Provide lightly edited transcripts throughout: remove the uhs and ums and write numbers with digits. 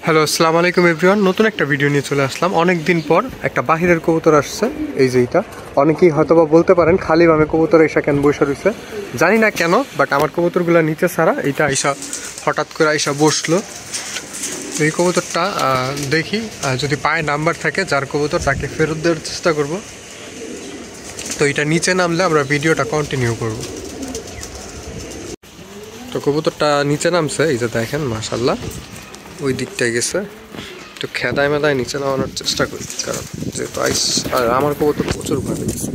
Hello, আসসালামু আলাইকুম everyone. নতুন একটা ভিডিও নিয়ে চলে আসলাম। অনেক দিন পর একটা বাহিরের কবুতর আসছে। এই যে এটা অনেকেই হয়তোবা বলতে পারেন খালি বামে কবুতর এসা কেন বসে রয়েছে, জানি না কেন, বাট আমার কবুতরগুলো নিচে ছাড়া এটা আইসা হঠাৎ করে আইসা বসলো। এই কবুতরটা দেখি যদি পায়ে নাম্বার থাকে যার কবুতর তাকে ফেরত দেওয়ার চেষ্টা করব। তো এটা নিচে নামলে আমরা ভিডিওটা কন্টিনিউ করব। তো কবুতরটা নিচে নামছে, এই যে দেখেন, মাশাআল্লাহ ওই দিকটায় গেছে। তো খেদায় মেদায় নিচে নামানোর চেষ্টা করি, কারণ যেহেতু আইস আর আমার কবুতর প্রচুর ভয় পেয়েছে।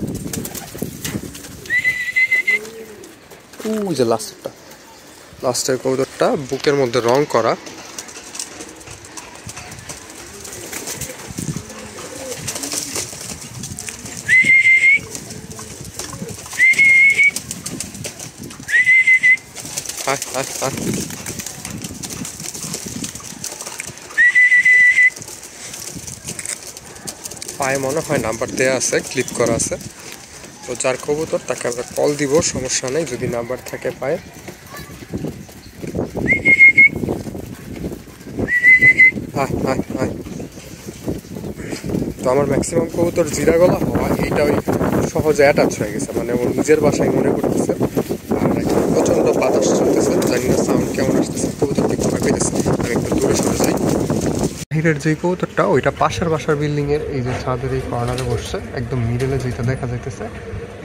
ওই যে লাস্টের কবুতরটা বুকের মধ্যে রং করা। পায়ে মনে হয় নাম্বার দেওয়া আছে, ক্লিপ করা আছে। তো যার কবুতর তাকে আমরা কল দিব, সমস্যা নেই যদি নাম্বার থাকে পায়ে। তো আমার ম্যাক্সিমাম কবুতর জিরা গলা হওয়া এইটা ওই সহজে অ্যাটাচ হয়ে গেছে, মানে ওর নিজের বাসায় মনে করতেছে। আর এখন প্রচণ্ড বাতাস চলতেছে, জানি না সাউন্ড কেমন আসতেছে, কবুতর দিকে ভয় পেতেছে। আমি একটু দূরে সরে যাই। বাহিরের যে কবুতরটা ওইটা পাশের বাসার বিল্ডিংয়ের এই যে ছাদের এই কর্নারে বসছে, একদম মিডলে যেটা দেখা যাইতেছে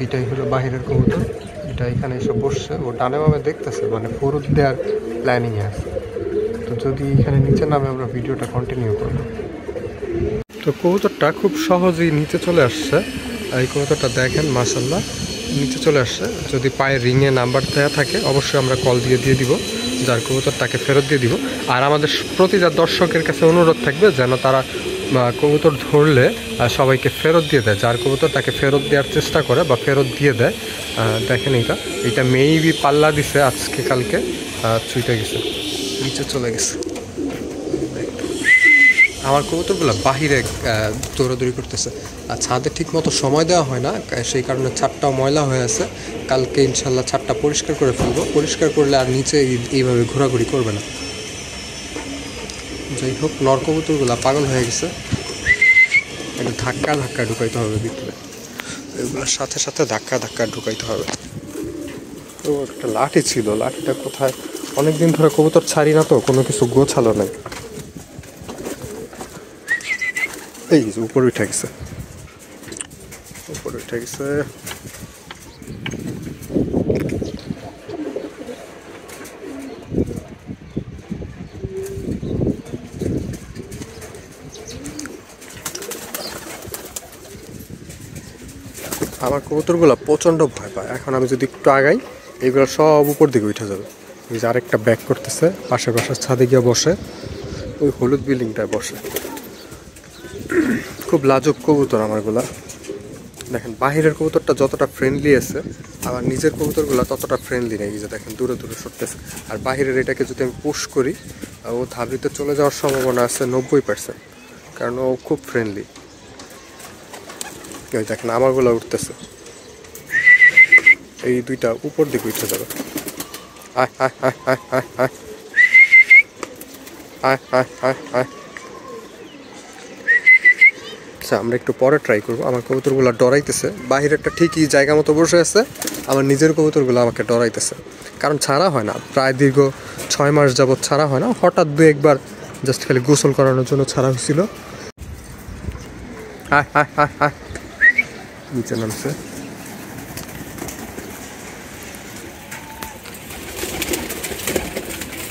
এটাই হলো বাহিরের কবুতর। এটা এখানে এসে বসছে, ও ডানে বামে দেখতেছে, মানে ফরুদ দেওয়ার প্ল্যানিংয়ে আছে। তো যদি এখানে নিচে নামে আমরা ভিডিওটা কন্টিনিউ করব। তো কবুতরটা খুব সহজেই নিচে চলে আসছে। এই কবুতরটা দেখেন, মাশাআল্লাহ নিচে চলে আসছে। যদি পায়ে রিংয়ে নাম্বার দেওয়া থাকে অবশ্যই আমরা কল দিয়ে দিব, যার কবুতর তাকে ফেরত দিয়ে দিব। আর আমাদের প্রতিটা দর্শকের কাছে অনুরোধ থাকবে যেন তারা কবুতর ধরলে সবাইকে ফেরত দিয়ে দেয়, যার কবুতর তাকে ফেরত দেওয়ার চেষ্টা করে বা ফেরত দিয়ে দেয়। দেখেন এইটা মেবি পাল্লা দিছে আজকে কালকে, ছুটে গেছে, নিচে চলে গেছে। আমার কবুতরগুলো বাহিরে দৌড়াদৌড়ি করতেছে, আর ছাদে ঠিক মতো সময় দেওয়া হয় না, সেই কারণে ছাদটাও ময়লা হয়ে আছে। কালকে ইনশাল্লাহ ছাদটা পরিষ্কার করে ফেলবো, পরিষ্কার করলে আর নিচে এইভাবে ঘোরাঘুরি করবে না। যাই হোক, নর কবুতরগুলো পাগল হয়ে গেছে, একটা ধাক্কা ঢুকাইতে হবে ভিতরে, এগুলোর সাথে সাথে ধাক্কা ঢুকাইতে হবে। তো একটা লাঠি ছিল, লাঠিটা কোথায়, অনেকদিন ধরে কবুতর ছাড়ি না, তো কোনো কিছু গোছালো নাই। এই উপরে উঠে গেছে। আমার কবুতরগুলো প্রচণ্ড ভয় পায়। এখন আমি যদি একটু আগাই এইগুলো সব উপর দিকে উঠে যাবে। এই যে আরেকটা ব্যাক করতেছে, পাশের ছাদে গিয়ে বসে, ওই হলুদ বিল্ডিংটায় বসে। খুব লাজুক কবুতর আমারগুলা। দেখেন বাহিরের কবুতরটা যতটা ফ্রেন্ডলি আছে, আমার নিজের কবুতরগুলো ততটা ফ্রেন্ডলি নেই। যে দেখেন দূরে সরতেছে। আর বাহিরের এটাকে যদি আমি পুশ করি, ও ধাবিতে চলে যাওয়ার সম্ভাবনা আছে 90%, কারণ ও খুব ফ্রেন্ডলি। ওই দেখেন আমারগুলো উঠতেছে, এই দুইটা উপর দিকে উঠে যাবে। আচ্ছা, আমরা একটু পরে ট্রাই করবো। আমার কবুতরগুলো ডরাইতেছে, বাহিরেরটা ঠিকই জায়গা মতো বসে আছে, আমার নিজের কবুতরগুলো আমাকে ডরাইতেছে, কারণ ছাড়া হয় না। প্রায় দীর্ঘ 6 মাস যাবৎ ছাড়া হয় না, হঠাৎ একবার জাস্ট খালি গোসল করানোর জন্য ছাড়া হয়েছিল। নিচে নামছে।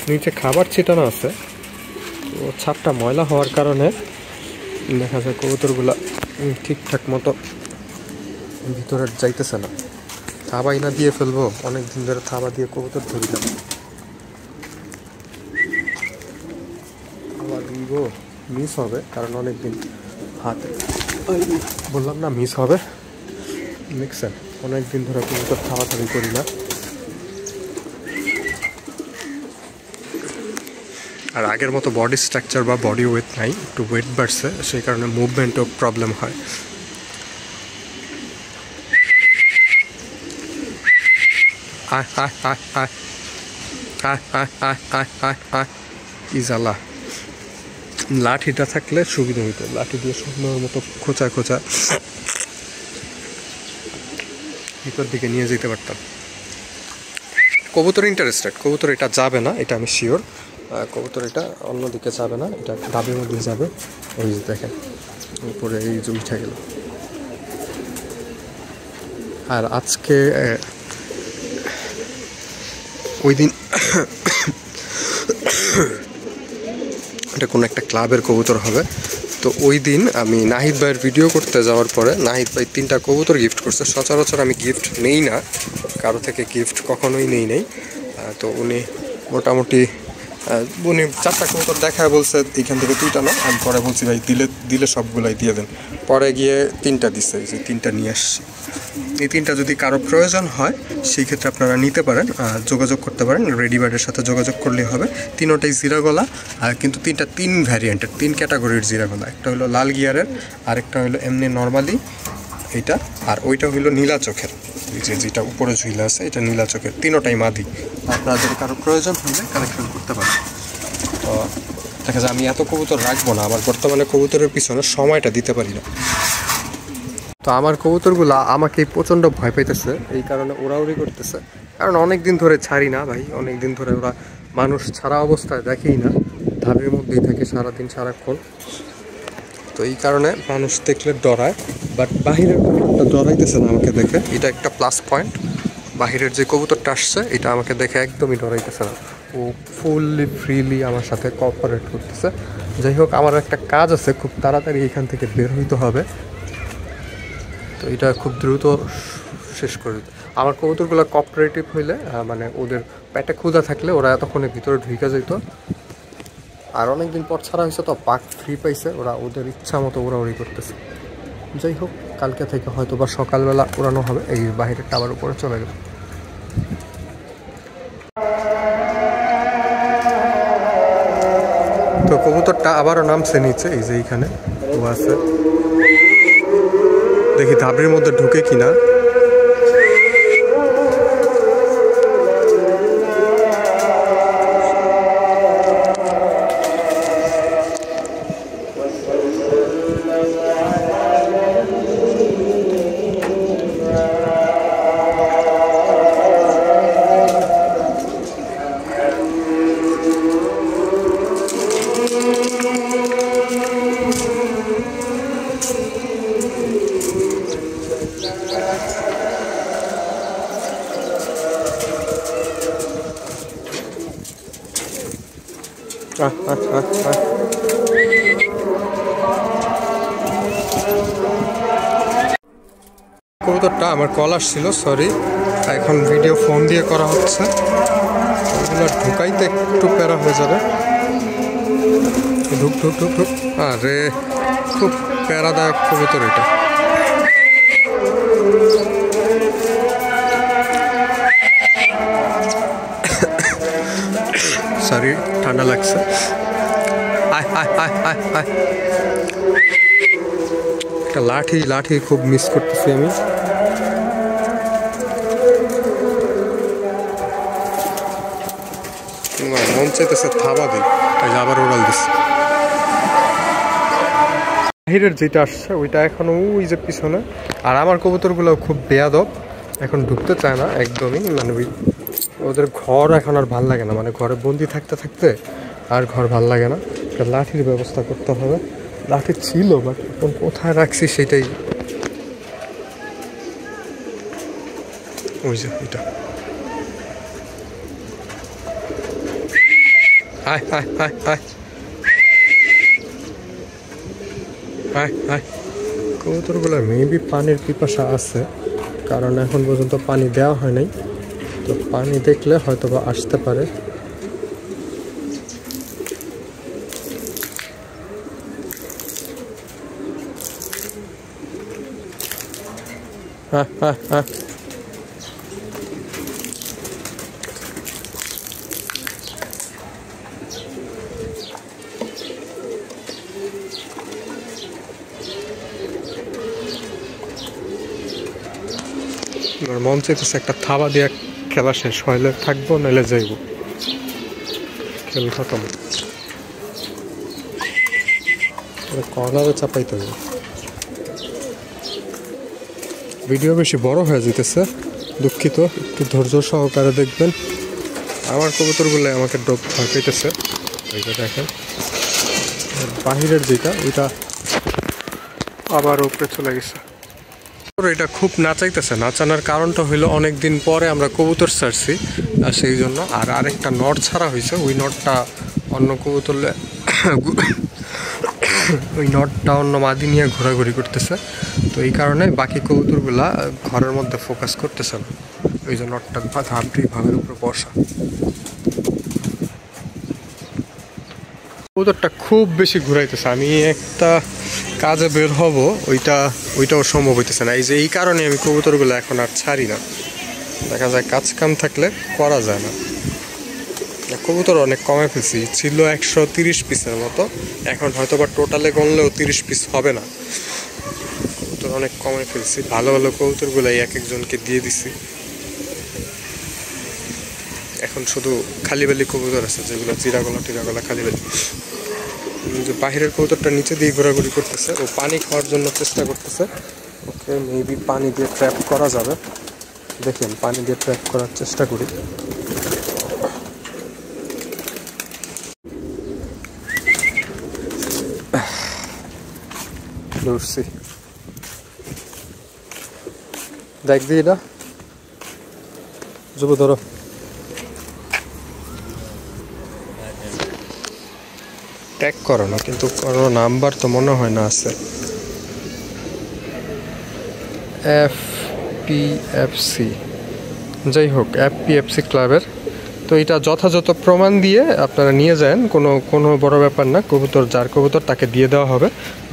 নিচে খাবার ছিটানো আছে, তো ছাদটা ময়লা হওয়ার কারণে দেখা যায় কবুতরগুলা ঠিকঠাক মতো ভিতরে যাইতেছে না। থাবাই না দিয়ে ফেলবো, অনেকদিন ধরে থাবা দিয়ে কবুতর ধরি না। আবার দিব, মিস হবে, কারণ অনেকদিন হাতে বললাম না মিস হবে। দেখছেন অনেকদিন ধরে কবুতর থাবাথাবি করি না। আর আগের মতো বডি স্ট্রাকচার বা বডি ওয়েট নাই, একটু ওয়েট বাড়ছে, সেই কারণে মুভমেন্টও প্রবলেম হয়। ইজালা লাঠিটা থাকলে সুবিধা হইতো, লাঠি দিয়ে সুন্দর মতো খোঁচা খোঁচা ভিতর দিকে নিয়ে যেতে পারতাম। কবুতর ইন্টারেস্টেড, কবুতর এটা যাবে না, এটা আমি শিওর। কবুতর এটা অন্যদিকে যাবে না, এটা ডাবের মধ্যে যাবে। ওই যে দেখেন উপরে এই যে উঠে গেল। আর আজকে ওই দিন এটা কোনো একটা ক্লাবের কবুতর হবে, তো ওই দিন আমি নাহিদ ভাইয়ের ভিডিও করতে যাওয়ার পরে নাহিদ ভাই 3টা কবুতর গিফট করছে। সচরাচর আমি গিফট নেই না, কারো থেকে গিফট কখনোই নেই। তো উনি মোটামুটি উনি 4টা কবুতর দেখায় বলছে এইখান থেকে 2টা না। আমি পরে বলছি ভাই দিলে সবগুলাই দিয়ে দেন। পরে গিয়ে 3টা দিচ্ছে, যে 3টা নিয়ে আসছি। এই 3টা যদি কারো প্রয়োজন হয় সেই ক্ষেত্রে আপনারা নিতে পারেন, যোগাযোগ করতে পারেন। রেডিবার্ডের সাথে যোগাযোগ করলেই হবে। 3টাই জিরা গলা, আর কিন্তু 3 ভ্যারিয়েন্টের, 3 ক্যাটাগরির জিরা গলা। একটা হলো লাল গিয়ারের, আরেকটা হলো এমনি নর্মালি এইটা, আর ওইটা হইলো নীলা চোখের। যেটা উপরে ঝুইলা আছে এটা নীলা চোখের। 3টাই মাদি। আপনাদের কারো প্রয়োজন হলে কালেকশন করতে পারেন। তো দেখা যায় আমি এত কবুতর রাখবো না, আমার বর্তমানে কবুতরের পিছনে সময়টা দিতে পারি না। তো আমার কবুতরগুলা আমাকে প্রচণ্ড ভয় পাইতেছে, এই কারণে ওড়াউড়ি করতেছে। কারণ অনেক দিন ধরে ছাড়ি না ভাই, অনেক দিন ধরে ওরা মানুষ ছাড়া অবস্থায় দেখেই না, ধাবের মধ্যেই থাকে সারাদিন সারাক্ষণ। তো এই কারণে মানুষ দেখলে ডরায়, বাট বাহিরের কবুতরটা ডরাইতেছে না আমাকে দেখে, এটা একটা প্লাস পয়েন্ট। বাহিরের যে কবুতরটা আসছে এটা আমাকে দেখে একদমই ডরাইতেছে না, ও ফুললি ফ্রিলি আমার সাথে কোঅপারেট করতেছে। যাই হোক, আমার একটা কাজ আছে, খুব তাড়াতাড়ি এখান থেকে বের হইতে হবে। তো এটা খুব দ্রুত শেষ করে দিত। আমার কবুতরগুলো কোঅপারেটিভ হইলে, মানে ওদের পেটে ক্ষুধা থাকলে ওরা এতক্ষণে ভিতরে ঢুকে যেত। আর অনেকদিন পর ছাড়া হয়েছে তো পাক ফ্রি পাইছে, ওরা ওদের ইচ্ছা মতো ওড়াউড়ি করতেছে। যাই হোক, কালকে থেকে হয়তো বা সকালবেলা উড়ানো হবে। এই বাইরের টাওয়ার উপরে চলে গেল। তো কবুতরটা আবারও নামছে নিচে, এই যে এইখানে ও আছে, দেখি ধাবড়ির মধ্যে ঢুকে কিনা। কবুতরটা আমার কল আসছিল, সরি। এখন ভিডিও ফোন দিয়ে করা হচ্ছে, ওইগুলো ঢুকাইতে একটু প্যারা হয়ে যাবে। ঢুক ঢুক ঢুক ঢুক। আরে খুব প্যারাদায়ক কবুতর এটা। সরি, ঠান্ডা লাগছে। আয় আয় আয় আয় আয়। একটা লাঠি খুব মিস করতেছি আমি। মন চাইতেছে থাবা দিই, আবার ওড়াল দিচ্ছে। বাহিরের যেটা আসছে ওইটা এখন ওই যে পিছনে। আর আমার কবুতরগুলো খুব বেয়াদব, এখন ঢুকতে চায় না একদমই। মানে ওদের ঘর এখন আর ভাল লাগে না, মানে ঘরে বন্দি থাকতে থাকতে আর ঘর ভাল লাগে না। একটা লাঠির ব্যবস্থা করতে হবে। লাঠি ছিল, বাট এখন কোথায় রাখছি সেটাই। ওই যে এটা। আয় আয় আয় আয় আয় আয়। কবুতরগুলোর মেবি পানির পিপাসা আছে, কারণ এখন পর্যন্ত পানি দেওয়া হয় নাই। তো পানি দেখলে হয়তো বা আসতে পারে। হ্যাঁ হ্যাঁ হ্যাঁ। মন চাইতেছে একটা থাবা দিয়ে খেলা শেষ, হইলে থাকবো নাহলে যাইব, খেল খতম। কর্নারে চাপাইতে হবে। ভিডিও বেশি বড় হয়ে যেতেছে, দুঃখিত, একটু ধৈর্য সহকারে দেখবেন। আমার কবুতরগুলো আমাকে ডোব ভয় পেতেছে, ওইটা দেখেন। বাহিরের যেটা ওইটা আবার উপরে চলে গেছে। এটা খুব নাচাইতেছে, নাচানোর কারণটা হইলো অনেক দিন পরে আমরা কবুতর ছাড়ছি সেই জন্য। আর আরেকটা নট ছাড়া হয়েছে, ওই নটটা অন্য কবুতর ওই নটটা অন্য মাদি নিয়ে ঘোরাঘুরি করতেছে, তো এই কারণে বাকি কবুতরগুলা ঘরের মধ্যে ফোকাস করতেছে না, ওই যে নটটা ধাপটি ভাবের উপরে বসা। কবুতরটা খুব বেশি ঘুরাইতেছে, আমি একটা কাজে বের হব, ওইটাও সম্ভব হইতেছে না। এই কারণে আমি কবুতরগুলো এখন আর ছাড়ি না। দেখা যায় কাজ কাম থাকলে করা যায় না। কবুতর অনেক কমে ফেলছি, ছিল 130 পিসের মতো, এখন হয়তো বা টোটালে গণলেও 30 পিস হবে না। কবুতর অনেক কমে ফেলছি, ভালো ভালো কবুতরগুলাই এক একজনকে দিয়ে দিছি। এখন শুধু খালিবালি কবুতর আছে, যেগুলো চিরাগলা খালিবালি। যে বাহিরের কবুতরটা নিচে দিয়ে ঘোরাঘুরি করতেছে, ও পানি খাওয়ার জন্য চেষ্টা করতেছে। ওকে মেবি পানি দিয়ে ট্র্যাপ করা যাবে, দেখেন পানি দিয়ে ট্র্যাপ করার চেষ্টা করি। ধরছি, দেখ দিই এটা যুব, ধরো। ট্যাগ করো না, কিন্তু কোনো নাম্বার তো মনে হয় না আছে। FPFC, যাই হোক FPFC ক্লাবের। তো এটা যথাযথ প্রমাণ দিয়ে আপনারা নিয়ে যান, কোনো বড় ব্যাপার না। কবুতর যার কবুতর তাকে দিয়ে দেওয়া হবে,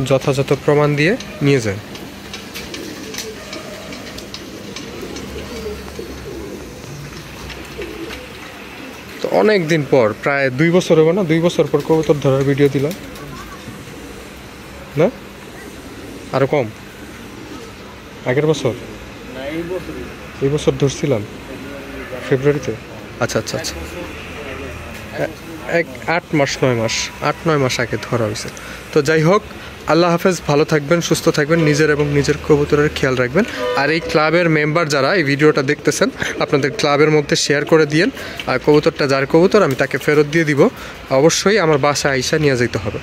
যথাযথ প্রমাণ দিয়ে নিয়ে যান। তো অনেক দিন পর, প্রায় 2 বছর হবে না, 2 বছর পর কবুতর ধরার ভিডিও দিলাম না, আরো কম, আগের বছর, এই বছর ধরছিলাম ফেব্রুয়ারিতে। আচ্ছা 8-9 মাস আগে ধরা হয়েছে। তো যাই হোক, আল্লাহ হাফেজ, ভালো থাকবেন, সুস্থ থাকবেন, নিজের এবং নিজের কবুতরের খেয়াল রাখবেন। আর এই ক্লাবের মেম্বার যারা এই ভিডিওটা দেখতেছেন, আপনাদের ক্লাবের মধ্যে শেয়ার করে দিয়েন। আর কবুতরটা যার কবুতর আমি তাকে ফেরত দিয়ে দিব, অবশ্যই আমার বাসায় আইসা নিয়ে যেতে হবে।